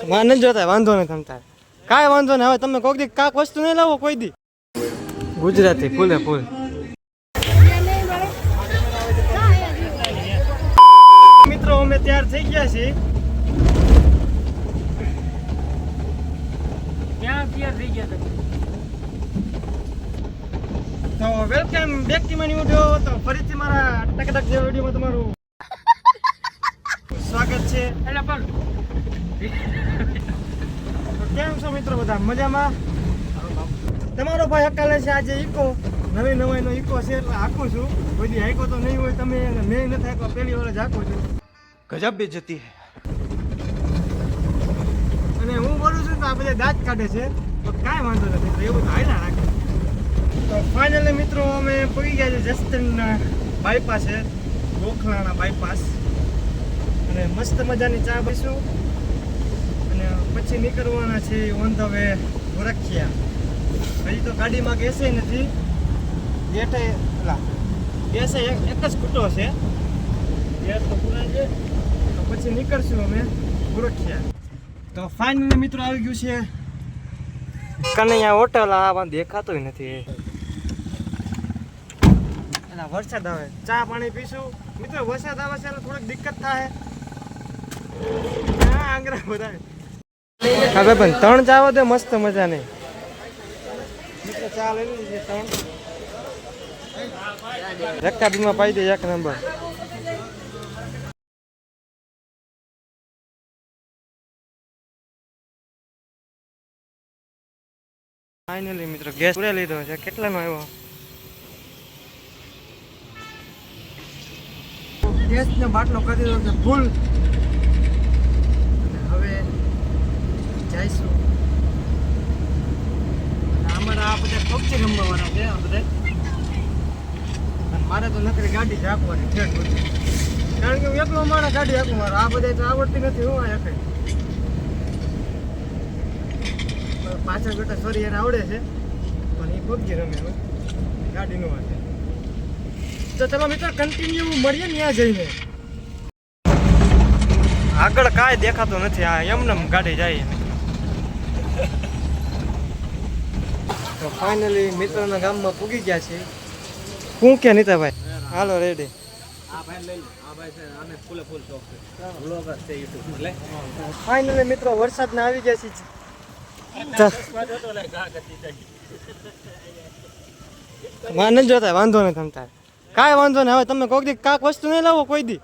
Van જોતા વાંધો નહીં તમતા કાંઈ વાંધો નહીં. હવે તમે કોઈક દી કાંક વસ્તુ નહીં લાવો કોઈ દી. ગુજરાતી ફૂલે ફૂલ. મિત્રો અમે તૈયાર થઈ ગયા છીએ. ક્યાં તૈયાર થઈ ગયા તમે? તો welcome back to my video. તો ફરીથી મારા ટકટક જે વિડિયોમાં તમારું સ્વાગત છે. એટલે પણ તો કેમ છો મિત્રો? બધા મજામાં? તમારો ભાઈ હકાલે છે આજે ઈકો, નવી નવાઈનો ઈકો છે એટલે હાંકું છું. કોઈ દી હાંકો તો નહીં હોય તમે, મેં નથી હાંકો, પહેલી વાર જ હાંકું છું. ગજબ બેઇજ્જતી હે. અને હું બોલું છું તો આ બધા દાંત કાઢે છે, તો કાંઈ વાંધો નથી, તો એવું તો હાલ્યા રાખે. તો ફાઇનલી મિત્રો અમે પહોંચી ગયા છે જસ્ટન બાયપાસ છે, ગોખલાણા બાયપાસ. અને મસ્ત મજાની ચા પીશું અને પછી નીકળવાના છે ઓન ધ વે ગોરખિયા. હજી તો ગાડીમાં ગેસે નથી, ગેટે ગેસે એક જ ખૂટો છે, ગેસ તો પૂરા છે. તો પછી નીકળશું અમે ગોરખિયા. તો ફાઇનલી મિત્રો આવી ગયું છે કનૈયા હોટલ. આ દેખાતો નથી. એલા વરસાદ આવે, ચા પાણી પીશું મિત્રો. વરસાદ આવે છે એટલે થોડીક દિક્કત થાય. હા આંગરા બધા હવે પણ ત્રણ ચા વધે મસ્ત મજા નહીં મિત્રો. ચા લઈ લીધી છે ત્રણ. રકાબીમાં પાઈ દે એક નંબર. ફાઇનલી મિત્રો ગેસ પૂરે લીધો છે. કેટલાનો આવ્યો? ગેસનો બાટલો કરી દીધો છે ફૂલ. અને હવે જઈશું. અમારા આ બધા પબજી રમવાવાળા છે આ બધા. અને મારે તો નકરી ગાડી જ હાંકવાની ઠેઠ બધી, કારણ કે હું એકલો માણસ ગાડી હાંકું. મારે આ બધા તો આવડતી નથી. હું આ એક પાછળ બેટા સોરી એને આવડે છે, પણ એ પબજી રમે ગાડીનો વાંચે. તો ચલો મિત્રો કન્ટિન્યુ મળીએ ત્યાં જઈને. આગળ કાંઈ દેખાતું નથી, આ એમને ગાડી જાય. તો ફાઇનલી મિત્રોના ગામમાં પૂગી ગયા છે. શું કે નીતાભાઈ? હાલો રેડી. ફાઇનલી મિત્રો વરસાદના આવી ગયા છે. વાન જોતા વાંધો નહીં તમતા કાંઈ વાંધો નહીં. હવે તમે કોઈક દી કાંક વસ્તુ નહીં લાવો કોઈ દી.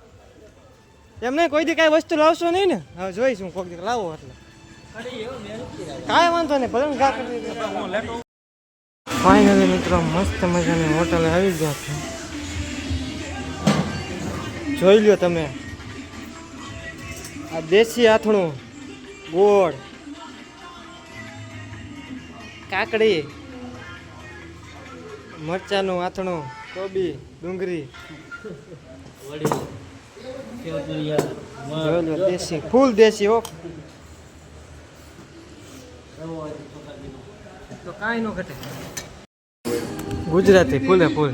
એમ નહીં કોઈ દી કાંઈ વસ્તુ લાવશો નહીં ને? હવે જોઈશું કોઈક દી લાવો એટલે કાંઈ વાંધો નહીં. ભલે ઘા કરી. ફાઇનલી મિત્રો મસ્ત મજાની હોટલે આવી ગયા છે. જોઈ લ્યો તમે, આ દેશી આથણું, ગોળ, કાકડી, મરચાનું આથણું, કોબી, ડુંગળી, દેશી ફૂલ દેશી હો. તો કાંઈ ન ઘટે. ગુજરાતી ફૂલે ફૂલ.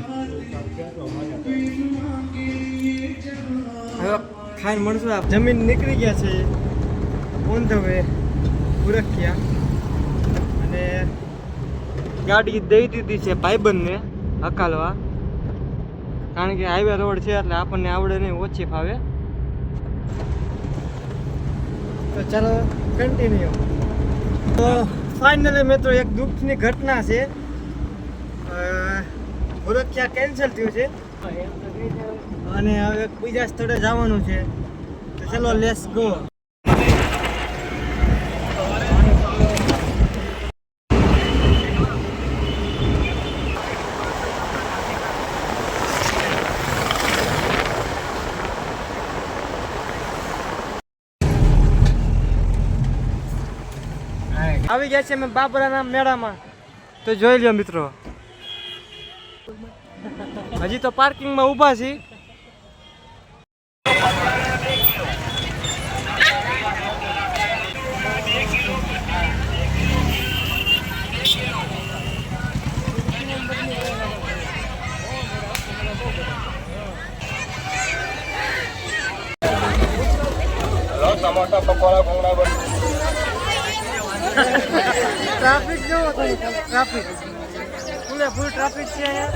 હવે ખાઈને મળશું. આપ જમીન નીકળી ગયા છે ઓન ધ વે ગોરખિયા. અને ગાડી દઈ દીધી છે ભાઈબંધને હકાલવા, કારણ કે હાઈવે રોડ છે એટલે આપણને આવડે નહીં, ઓછી ફાવે. તો ચાલો કન્ટિન્યુ. તો ફાઇનલી મિત્રો એક દુઃખની ઘટના છે. ગોરખિયા કેન્સલ થયું છે અને હવે બીજા સ્થળે જવાનું છે. તો ચલો લેટ્સ ગો. આવી ગયા છે અમે બાબરાના મેળામાં. તો જોઈ લ્યો મિત્રો, હજી તો પાર્કિંગમાં ઊભા છીએ. સમોસા પકોડા ભૂંગળા બધું. ટ્રાફિક જોવો તમે, ટ્રાફિક ફૂલ ટ્રાફિક છે અહીંયા.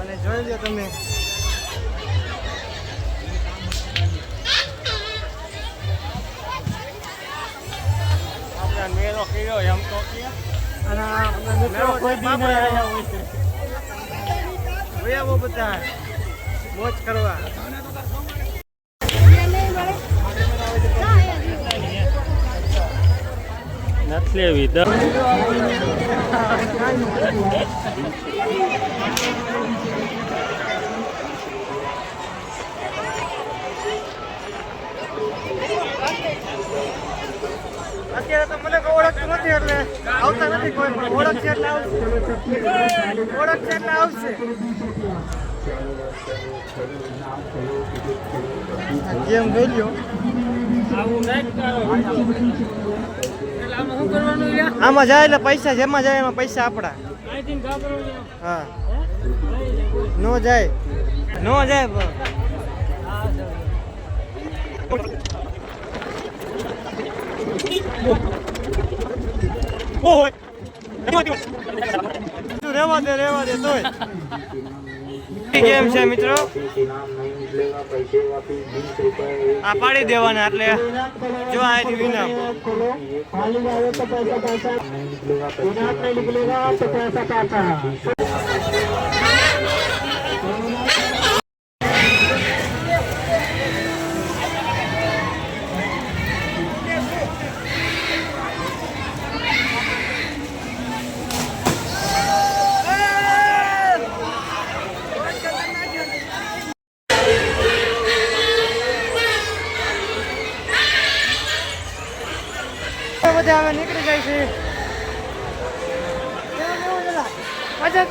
અને જોઈ લો તમે આપણે મેળો કર્યો એમ તો અને આપણા મિત્રો કોઈ બાપા આવ્યા હોય છે. આવો બધા મોજ કરવા. નથી લેવી અત્યારે તો મને કોઈ ઓળખતું નથી એટલે આવતા નથી કોઈ, પણ ઓળખ છે એટલે આવશે. ઓળખ છે એટલે આવશે. ગેમ જોઈ લ્યો. આવું નહીં કરો. એટલે આમાં શું કરવાનું લ્યા? આમાં જાય એટલે પૈસા જેમાં જાય એમાં પૈસા આપણા. અહીંથી ગાબરું લ્યા. હા હે? નો જાય નો જાય પણ. હા સર. ઓય રેવા દે તોય ગેમ છે મિત્રો. આ પાડી દેવાના એટલે જો અહીંથી વિનામ. બધા હવે નીકળી જાય છે. મજા